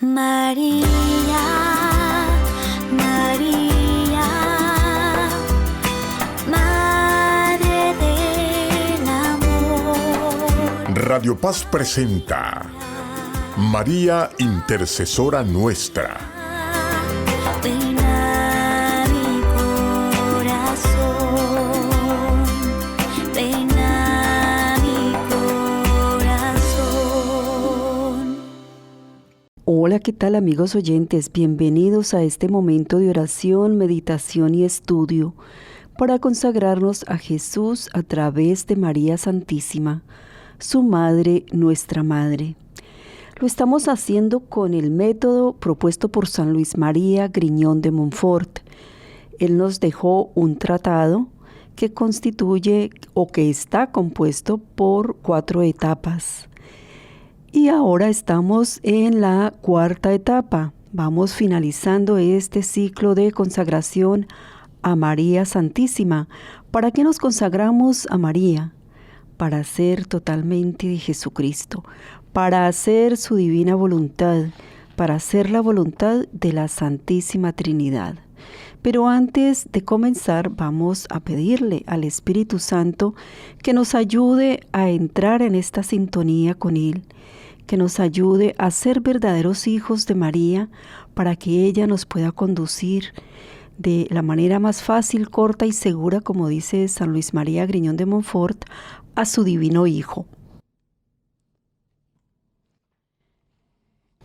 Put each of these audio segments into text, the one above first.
María, María, Madre del Amor. Radio Paz presenta María, Intercesora Nuestra. Ven a mi corazón, ven a mi corazón. Hola, ¿qué tal amigos oyentes? Bienvenidos a este momento de oración, meditación y estudio para consagrarnos a Jesús a través de María Santísima, su Madre, nuestra Madre. Lo estamos haciendo con el método propuesto por San Luis María Griñón de Montfort. Él nos dejó un tratado que constituye o que está compuesto por 4 etapas. Y ahora estamos en la 4ª etapa. Vamos finalizando este ciclo de consagración a María Santísima. ¿Para qué nos consagramos a María? Para ser totalmente de Jesucristo, para hacer su divina voluntad, para hacer la voluntad de la Santísima Trinidad. Pero antes de comenzar, vamos a pedirle al Espíritu Santo que nos ayude a entrar en esta sintonía con Él, que nos ayude a ser verdaderos hijos de María, para que ella nos pueda conducir de la manera más fácil, corta y segura, como dice San Luis María Griñón de Montfort, a su divino Hijo.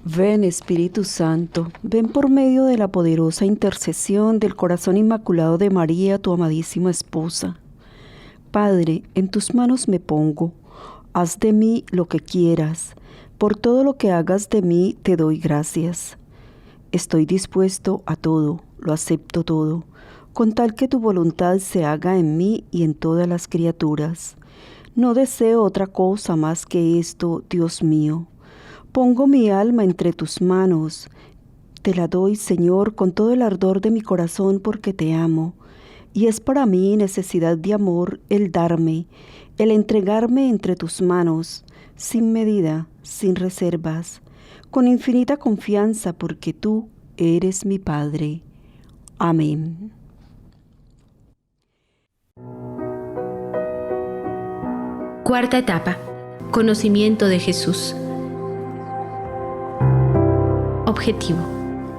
Ven, Espíritu Santo, ven por medio de la poderosa intercesión del corazón inmaculado de María, tu amadísima esposa. Padre, en tus manos me pongo, haz de mí lo que quieras, por todo lo que hagas de mí te doy gracias. Estoy dispuesto a todo, lo acepto todo, con tal que tu voluntad se haga en mí y en todas las criaturas. No deseo otra cosa más que esto, Dios mío. Pongo mi alma entre tus manos. Te la doy, Señor, con todo el ardor de mi corazón porque te amo. Y es para mí necesidad de amor el darme, el entregarme entre tus manos, sin medida, sin reservas, con infinita confianza porque tú eres mi Padre. Amén. Cuarta etapa. Conocimiento de Jesús. Objetivo.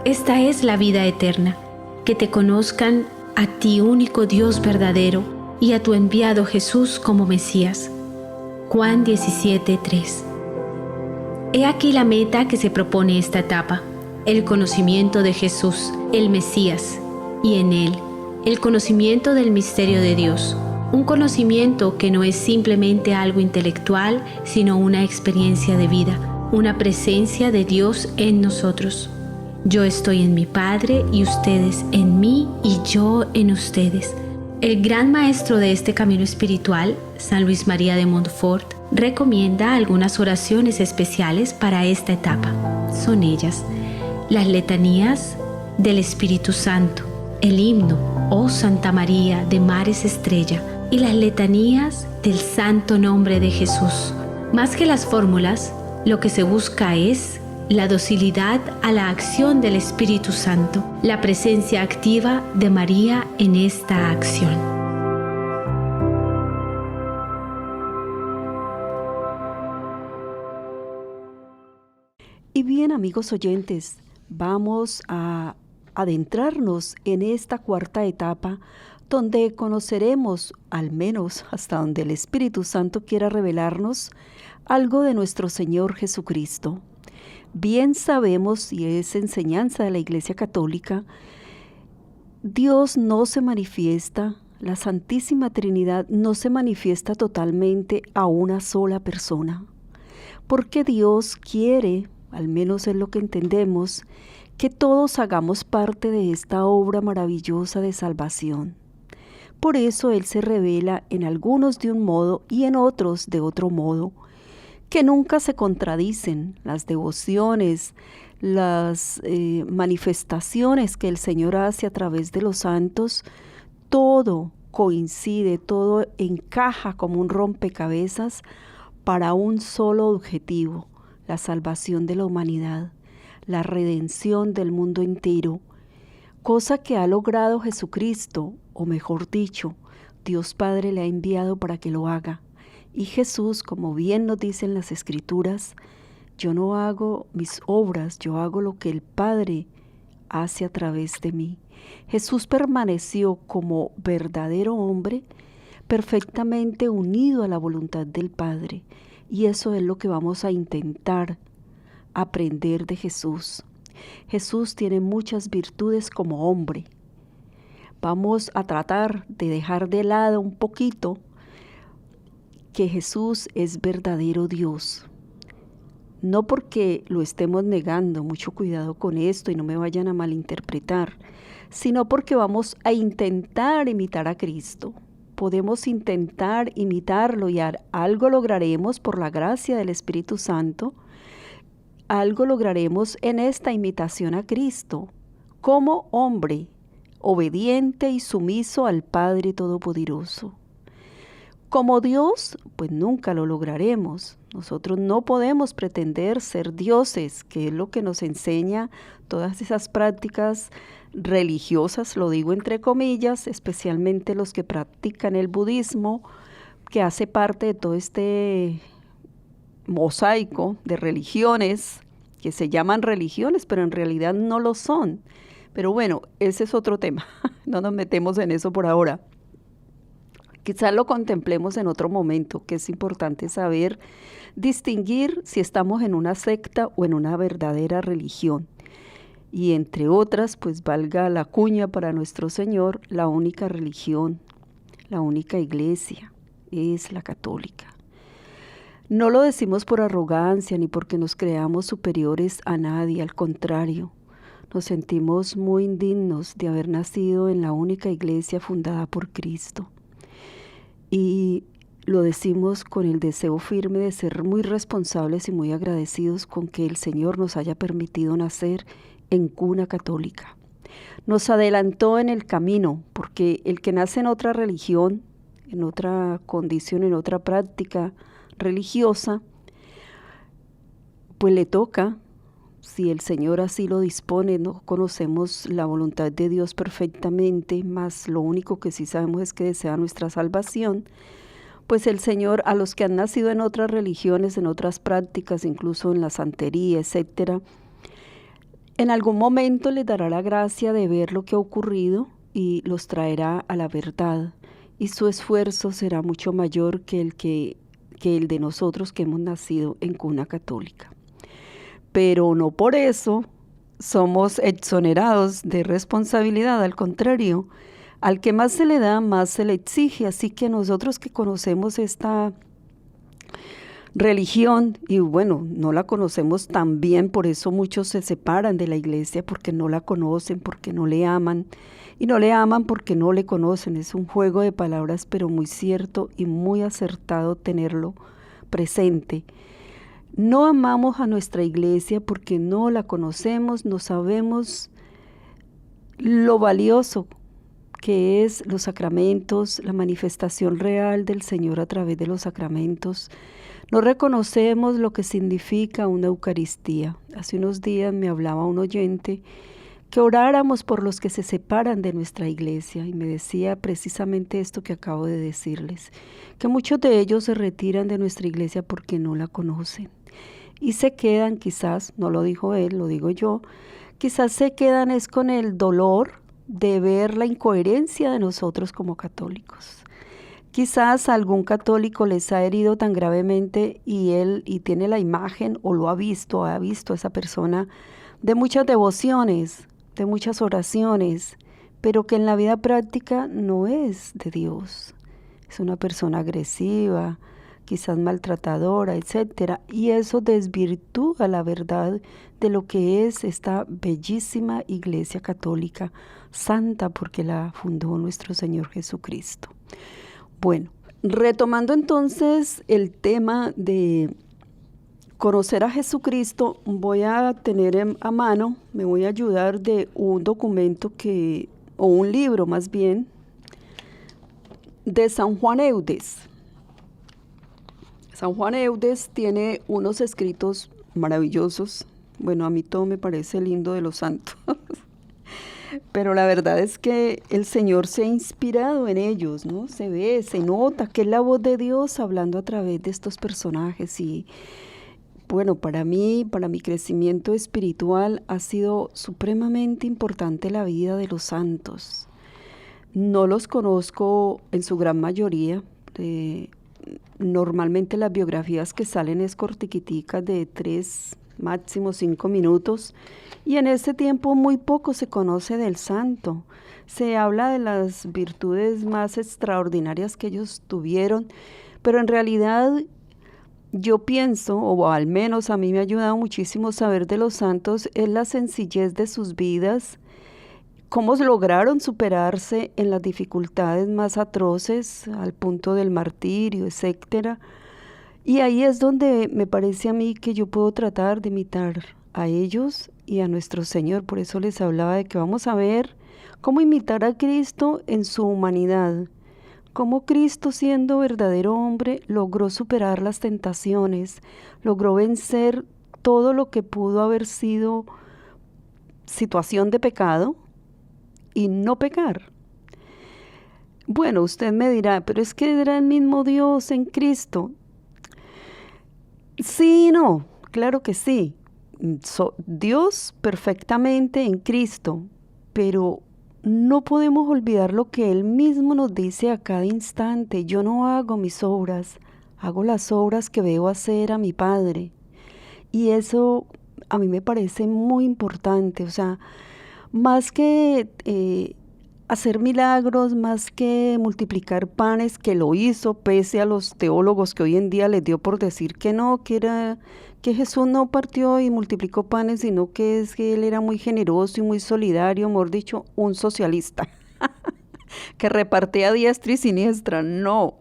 Esta es la vida eterna, que te conozcan a ti, único Dios verdadero, y a tu enviado Jesús como Mesías. Juan 17:3. He aquí la meta que se propone esta etapa: el conocimiento de Jesús, el Mesías, y en él, el conocimiento del misterio de Dios. Un conocimiento que no es simplemente algo intelectual, sino una experiencia de vida, una presencia de Dios en nosotros. Yo estoy en mi Padre y ustedes en mí y yo en ustedes. El gran maestro de este camino espiritual, San Luis María de Montfort, recomienda algunas oraciones especiales para esta etapa. Son ellas: las letanías del Espíritu Santo, el himno Oh Santa María de Mares Estrella y las letanías del Santo Nombre de Jesús. Más que las fórmulas, lo que se busca es la docilidad a la acción del Espíritu Santo, la presencia activa de María en esta acción. Y bien, amigos oyentes, vamos a adentrarnos en esta 4ª etapa, donde conoceremos, al menos hasta donde el Espíritu Santo quiera revelarnos, algo de nuestro Señor Jesucristo. Bien sabemos, y es enseñanza de la Iglesia Católica, Dios no se manifiesta, la Santísima Trinidad no se manifiesta totalmente a una sola persona, porque Dios quiere, al menos es lo que entendemos, que todos hagamos parte de esta obra maravillosa de salvación. Por eso Él se revela en algunos de un modo y en otros de otro modo, que nunca se contradicen. Las devociones, las manifestaciones que el Señor hace a través de los santos, todo coincide, todo encaja como un rompecabezas para un solo objetivo: la salvación de la humanidad, la redención del mundo entero, cosa que ha logrado Jesucristo, o mejor dicho, Dios Padre le ha enviado para que lo haga. Y Jesús, como bien nos dicen las Escrituras, yo no hago mis obras, yo hago lo que el Padre hace a través de mí. Jesús permaneció como verdadero hombre, perfectamente unido a la voluntad del Padre. Y eso es lo que vamos a intentar aprender de Jesús. Jesús tiene muchas virtudes como hombre. Vamos a tratar de dejar de lado un poquito que Jesús es verdadero Dios. No porque lo estemos negando, mucho cuidado con esto y no me vayan a malinterpretar, sino porque vamos a intentar imitar a Cristo. Podemos intentar imitarlo y algo lograremos por la gracia del Espíritu Santo. Algo lograremos en esta imitación a Cristo, como hombre, obediente y sumiso al Padre Todopoderoso. Como Dios, pues nunca lo lograremos. Nosotros no podemos pretender ser dioses, que es lo que nos enseña todas esas prácticas religiosas, lo digo entre comillas, especialmente los que practican el budismo, que hace parte de todo este mosaico de religiones, que se llaman religiones, pero en realidad no lo son. Pero bueno, ese es otro tema, no nos metemos en eso por ahora. Quizás lo contemplemos en otro momento, que es importante saber distinguir si estamos en una secta o en una verdadera religión. Y entre otras, pues valga la cuña para nuestro Señor, la única religión, la única iglesia es la católica. No lo decimos por arrogancia ni porque nos creamos superiores a nadie, al contrario. Nos sentimos muy indignos de haber nacido en la única iglesia fundada por Cristo. Y lo decimos con el deseo firme de ser muy responsables y muy agradecidos con que el Señor nos haya permitido nacer en cuna católica. Nos adelantó en el camino, porque el que nace en otra religión, en otra condición, en otra práctica religiosa, pues le toca, si el Señor así lo dispone. No conocemos la voluntad de Dios perfectamente, mas lo único que sí sabemos es que desea nuestra salvación. Pues el Señor, a los que han nacido en otras religiones, en otras prácticas, incluso en la santería, etcétera, en algún momento les dará la gracia de ver lo que ha ocurrido y los traerá a la verdad. Y su esfuerzo será mucho mayor que el de nosotros que hemos nacido en cuna católica. Pero no por eso somos exonerados de responsabilidad, al contrario, al que más se le da, más se le exige. Así que nosotros que conocemos esta religión, y bueno, no la conocemos tan bien, por eso muchos se separan de la iglesia, porque no la conocen, porque no le aman, y no le aman porque no le conocen. Es un juego de palabras, pero muy cierto y muy acertado tenerlo presente. No amamos a nuestra iglesia porque no la conocemos, no sabemos lo valioso que es los sacramentos, la manifestación real del Señor a través de los sacramentos. No reconocemos lo que significa una Eucaristía. Hace unos días me hablaba un oyente que oráramos por los que se separan de nuestra iglesia y me decía precisamente esto que acabo de decirles, que muchos de ellos se retiran de nuestra iglesia porque no la conocen. Y se quedan, quizás, no lo dijo él, lo digo yo, quizás se quedan es con el dolor de ver la incoherencia de nosotros como católicos. Quizás algún católico les ha herido tan gravemente y tiene la imagen o lo ha visto a esa persona de muchas devociones, de muchas oraciones, pero que en la vida práctica no es de Dios. Es una persona agresiva, quizás maltratadora, etcétera, y eso desvirtúa la verdad de lo que es esta bellísima Iglesia Católica, santa porque la fundó nuestro Señor Jesucristo. Bueno, retomando entonces el tema de conocer a Jesucristo, voy a tener a mano, me voy a ayudar de un documento o un libro más bien, de San Juan Eudes. San Juan Eudes tiene unos escritos maravillosos, Bueno, a mí todo me parece lindo de los santos. Pero la verdad es que el Señor se ha inspirado en ellos, ¿no? Se ve, se nota que es la voz de Dios hablando a través de estos personajes. Y bueno, para mí, para mi crecimiento espiritual, ha sido supremamente importante la vida de los santos. No los conozco en su gran mayoría. Normalmente las biografías que salen es cortiquiticas de 3, máximo 5 minutos. Y en ese tiempo muy poco se conoce del santo. Se habla de las virtudes más extraordinarias que ellos tuvieron, pero en realidad yo pienso, o al menos a mí me ha ayudado muchísimo saber de los santos, es la sencillez de sus vidas, cómo lograron superarse en las dificultades más atroces, al punto del martirio, etcétera. Y ahí es donde me parece a mí que yo puedo tratar de imitar a ellos y a nuestro Señor. Por eso les hablaba de que vamos a ver cómo imitar a Cristo en su humanidad. Cómo Cristo, siendo verdadero hombre, logró superar las tentaciones, logró vencer todo lo que pudo haber sido situación de pecado y no pecar. Bueno, usted me dirá, pero es que era el mismo Dios en Cristo. Sí y no, claro que sí. Dios perfectamente en Cristo, pero no podemos olvidar lo que Él mismo nos dice a cada instante. Yo no hago mis obras, hago las obras que veo hacer a mi Padre. Y eso a mí me parece muy importante. O sea, más que hacer milagros, más que multiplicar panes, que lo hizo, pese a los teólogos que hoy en día les dio por decir que no, que Jesús no partió y multiplicó panes, sino que es que Él era muy generoso y muy solidario, mejor dicho, un socialista, que repartía a diestra y siniestra. No,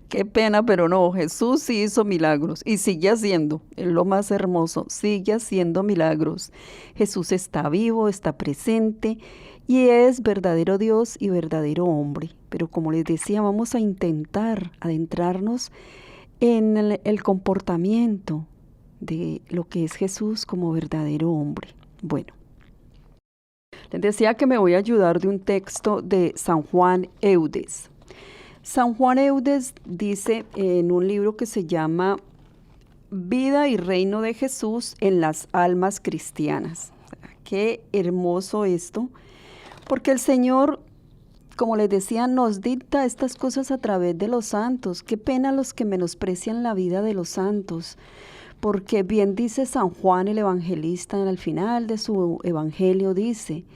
qué pena, pero no, Jesús sí hizo milagros y sigue haciendo, es lo más hermoso, sigue haciendo milagros. Jesús está vivo, está presente y es verdadero Dios y verdadero hombre. Pero como les decía, vamos a intentar adentrarnos en el comportamiento de lo que es Jesús como verdadero hombre. Bueno, les decía que me voy a ayudar de un texto de San Juan Eudes. San Juan Eudes dice en un libro que se llama Vida y Reino de Jesús en las almas cristianas. Qué hermoso esto, porque el Señor, como les decía, nos dicta estas cosas a través de los santos. Qué pena los que menosprecian la vida de los santos, porque bien dice San Juan el evangelista al final de su evangelio, dice: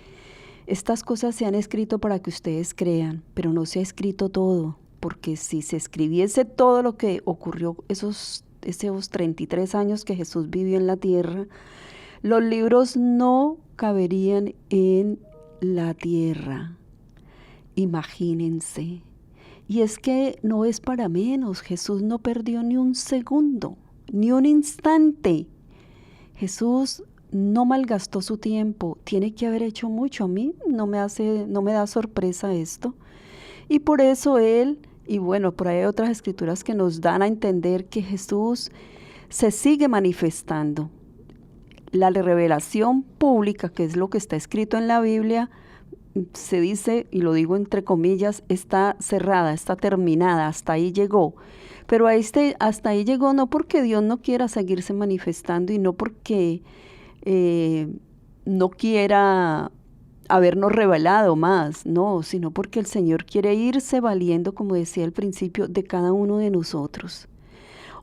estas cosas se han escrito para que ustedes crean, pero no se ha escrito todo, porque si se escribiese todo lo que ocurrió esos 33 años que Jesús vivió en la tierra, los libros no caberían en la tierra. Imagínense. Y es que no es para menos, Jesús no perdió ni un segundo, ni un instante. Jesús no malgastó su tiempo, tiene que haber hecho mucho. A mí no me da sorpresa esto. Y por eso Él, y bueno, por ahí hay otras escrituras que nos dan a entender que Jesús se sigue manifestando. La revelación pública, que es lo que está escrito en la Biblia, se dice, y lo digo entre comillas, está cerrada, está terminada, hasta ahí llegó. Pero hasta ahí llegó no porque Dios no quiera seguirse manifestando y no porque no quiera habernos revelado más, no, sino porque el Señor quiere irse valiendo, como decía al principio, de cada uno de nosotros.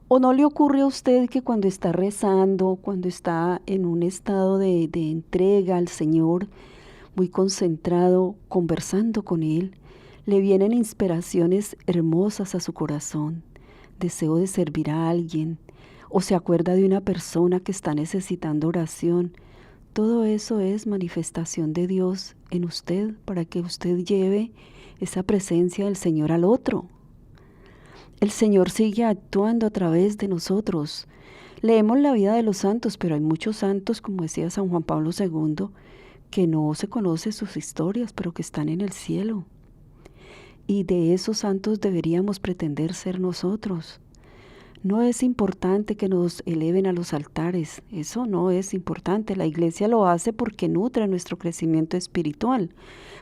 ¿O no le ocurre a usted que cuando está rezando, cuando está en un estado de entrega al Señor, muy concentrado, conversando con Él, le vienen inspiraciones hermosas a su corazón, deseo de servir a alguien, o se acuerda de una persona que está necesitando oración? Todo eso es manifestación de Dios en usted para que usted lleve esa presencia del Señor al otro. El Señor sigue actuando a través de nosotros. Leemos la vida de los santos, pero hay muchos santos, como decía San Juan Pablo II, que no se conoce sus historias, pero que están en el cielo. Y de esos santos deberíamos pretender ser nosotros. No es importante que nos eleven a los altares, eso no es importante. La iglesia lo hace porque nutre nuestro crecimiento espiritual,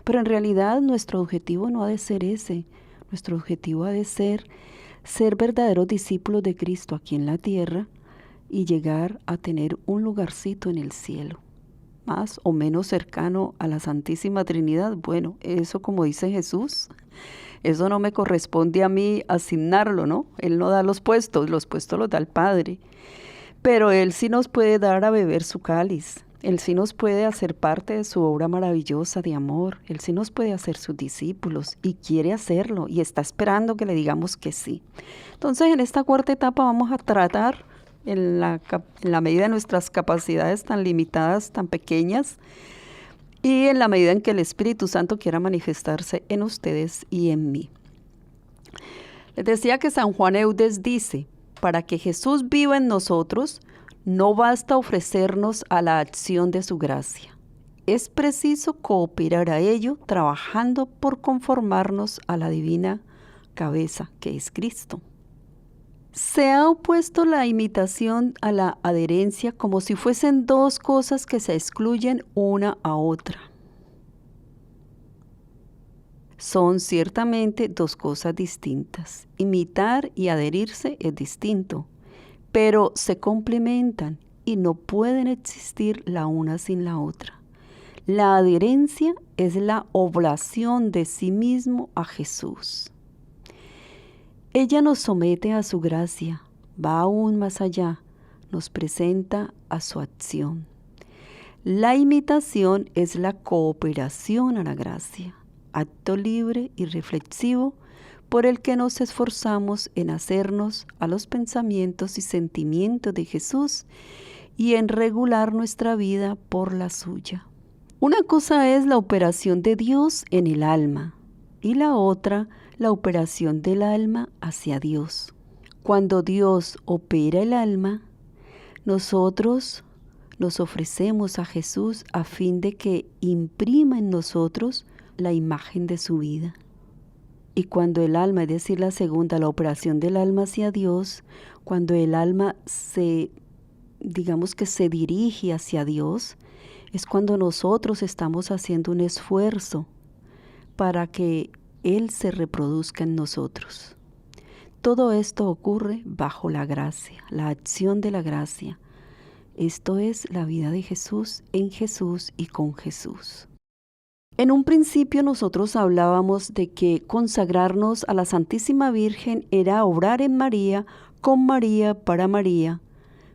pero en realidad nuestro objetivo no ha de ser ese. Nuestro objetivo ha de ser verdaderos discípulos de Cristo aquí en la tierra y llegar a tener un lugarcito en el cielo, más o menos cercano a la Santísima Trinidad. Bueno, eso como dice Jesús, eso no me corresponde a mí asignarlo, ¿no? Él no da los puestos los da el Padre. Pero Él sí nos puede dar a beber su cáliz. Él sí nos puede hacer parte de su obra maravillosa de amor. Él sí nos puede hacer sus discípulos y quiere hacerlo y está esperando que le digamos que sí. Entonces, en esta cuarta etapa vamos a tratar, en la medida de nuestras capacidades tan limitadas, tan pequeñas, y en la medida en que el Espíritu Santo quiera manifestarse en ustedes y en mí. Les decía que San Juan Eudes dice, para que Jesús viva en nosotros, no basta ofrecernos a la acción de su gracia. Es preciso cooperar a ello, trabajando por conformarnos a la divina cabeza, que es Cristo. Se ha opuesto la imitación a la adherencia como si fuesen dos cosas que se excluyen una a otra. Son ciertamente dos cosas distintas. Imitar y adherirse es distinto, pero se complementan y no pueden existir la una sin la otra. La adherencia es la oblación de sí mismo a Jesús. Ella nos somete a su gracia, va aún más allá, nos presenta a su acción. La imitación es la cooperación a la gracia, acto libre y reflexivo por el que nos esforzamos en hacernos a los pensamientos y sentimientos de Jesús y en regular nuestra vida por la suya. Una cosa es la operación de Dios en el alma y la otra la operación del alma hacia Dios. Cuando Dios opera el alma, nosotros nos ofrecemos a Jesús a fin de que imprima en nosotros la imagen de su vida. Y cuando el alma, es decir, la segunda, la operación del alma hacia Dios, cuando el alma se dirige hacia Dios, es cuando nosotros estamos haciendo un esfuerzo para que Él se reproduzca en nosotros. Todo esto ocurre bajo la gracia, la acción de la gracia. Esto es la vida de Jesús, en Jesús y con Jesús. En un principio nosotros hablábamos de que consagrarnos a la Santísima Virgen era obrar en María, con María, para María.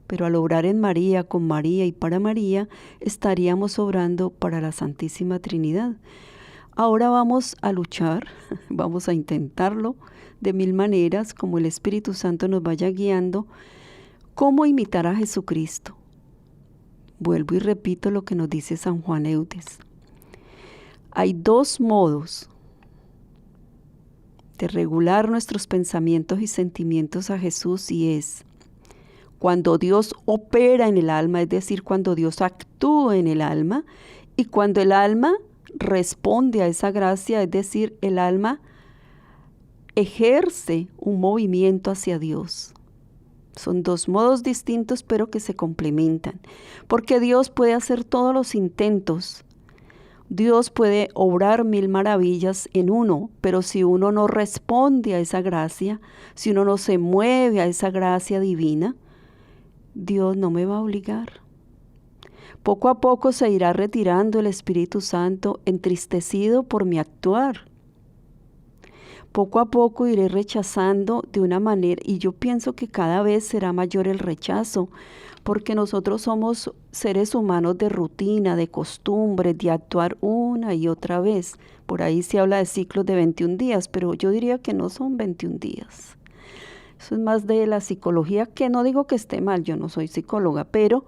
Pero al obrar en María, con María y para María, estaríamos obrando para la Santísima Trinidad. Ahora vamos a luchar, vamos a intentarlo de mil maneras, como el Espíritu Santo nos vaya guiando, cómo imitar a Jesucristo. Vuelvo y repito lo que nos dice San Juan Eudes. Hay dos modos de regular nuestros pensamientos y sentimientos a Jesús y es cuando Dios opera en el alma, es decir, cuando Dios actúa en el alma y cuando el alma responde a esa gracia, es decir, el alma ejerce un movimiento hacia Dios. Son dos modos distintos, pero que se complementan, porque Dios puede hacer todos los intentos. Dios puede obrar mil maravillas en uno, pero si uno no responde a esa gracia, si uno no se mueve a esa gracia divina, Dios no me va a obligar. Poco a poco se irá retirando el Espíritu Santo entristecido por mi actuar. Poco a poco iré rechazando de una manera, y yo pienso que cada vez será mayor el rechazo, porque nosotros somos seres humanos de rutina, de costumbre, de actuar una y otra vez. Por ahí se habla de ciclos de 21 días, pero yo diría que no son 21 días. Eso es más de la psicología, que no digo que esté mal, yo no soy psicóloga, pero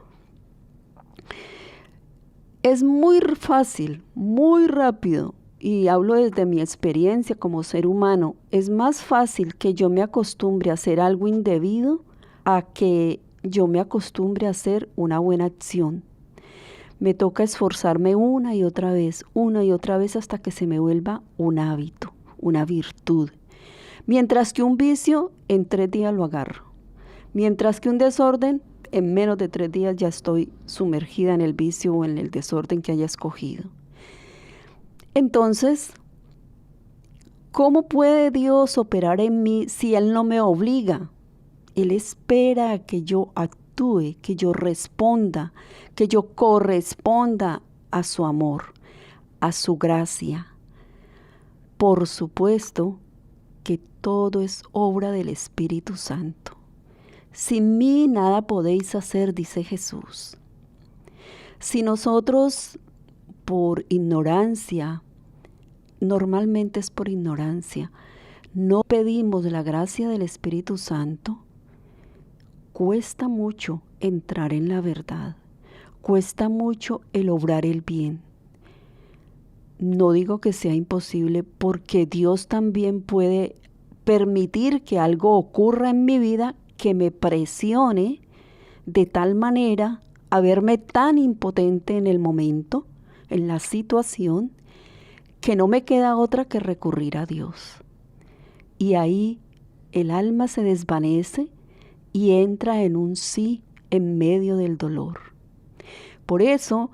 es muy fácil, muy rápido, y hablo desde mi experiencia como ser humano, es más fácil que yo me acostumbre a hacer algo indebido a que yo me acostumbre a hacer una buena acción. Me toca esforzarme una y otra vez hasta que se me vuelva un hábito, una virtud. Mientras que un vicio en 3 días lo agarro. Mientras que un desorden, en menos de 3 días ya estoy sumergida en el vicio o en el desorden que haya escogido. Entonces, ¿cómo puede Dios operar en mí si Él no me obliga? Él espera que yo actúe, que yo responda, que yo corresponda a su amor, a su gracia. Por supuesto que todo es obra del Espíritu Santo. Sin mí nada podéis hacer, dice Jesús. Si nosotros por ignorancia, normalmente es por ignorancia, no pedimos la gracia del Espíritu Santo, cuesta mucho entrar en la verdad, cuesta mucho el obrar el bien. No digo que sea imposible, porque Dios también puede permitir que algo ocurra en mi vida que me presione de tal manera a verme tan impotente en el momento, en la situación, que no me queda otra que recurrir a Dios. Y ahí el alma se desvanece y entra en un sí en medio del dolor. Por eso,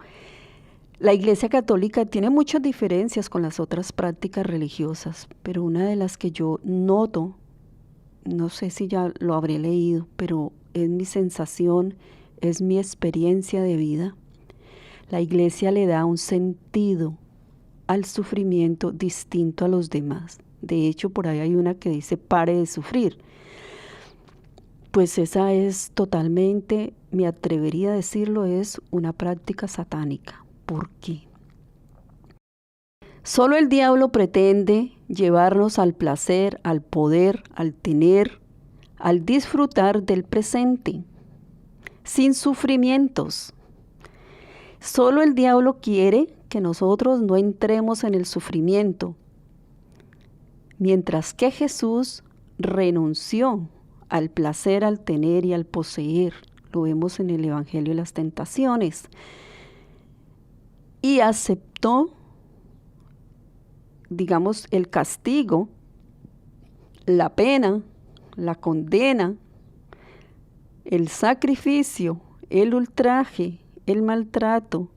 la Iglesia Católica tiene muchas diferencias con las otras prácticas religiosas, pero una de las que yo noto, no sé si ya lo habré leído, pero es mi sensación, es mi experiencia de vida. La Iglesia le da un sentido al sufrimiento distinto a los demás. De hecho, por ahí hay una que dice, pare de sufrir. Pues esa es totalmente, me atrevería a decirlo, es una práctica satánica. ¿Por qué? Solo el diablo pretende llevarnos al placer, al poder, al tener, al disfrutar del presente, sin sufrimientos. Solo el diablo quiere que nosotros no entremos en el sufrimiento, mientras que Jesús renunció al placer, al tener y al poseer. Lo vemos en el Evangelio de las Tentaciones. Y aceptó, digamos, el castigo, la pena, la condena, el sacrificio, el ultraje, el maltrato,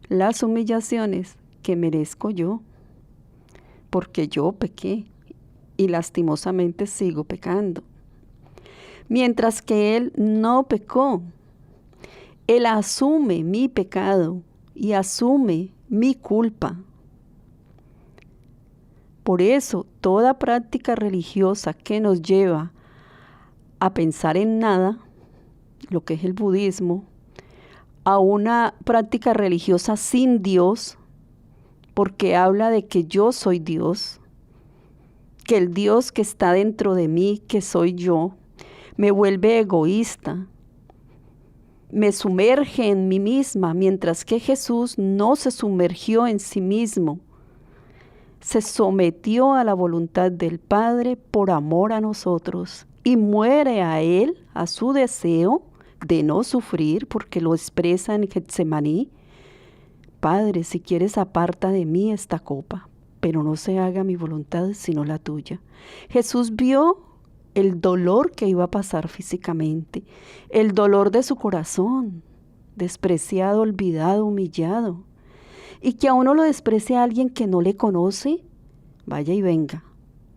las humillaciones que merezco yo, porque yo pequé y lastimosamente sigo pecando. Mientras que Él no pecó, Él asume mi pecado y asume mi culpa. Por eso, toda práctica religiosa que nos lleva a pensar en nada, lo que es el budismo, a una práctica religiosa sin Dios, porque habla de que yo soy Dios, que el Dios que está dentro de mí, que soy yo, me vuelve egoísta, me sumerge en mí misma, mientras que Jesús no se sumergió en sí mismo, se sometió a la voluntad del Padre por amor a nosotros y muere a Él, a su deseo de no sufrir, porque lo expresa en Getsemaní. Padre, si quieres, aparta de mí esta copa, pero no se haga mi voluntad sino la tuya. Jesús vio el dolor que iba a pasar físicamente, el dolor de su corazón, despreciado, olvidado, humillado. Y que a uno lo desprecie a alguien que no le conoce, vaya y venga.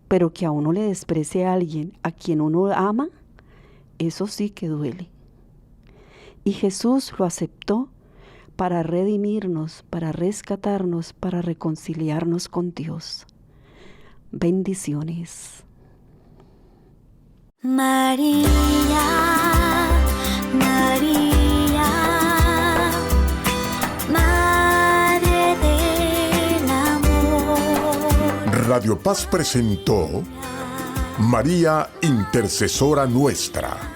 Pero que a uno le desprecie a alguien a quien uno ama, eso sí que duele. Y Jesús lo aceptó para redimirnos, para rescatarnos, para reconciliarnos con Dios. Bendiciones. María, María, Madre del Amor. Radio Paz presentó María Intercesora Nuestra.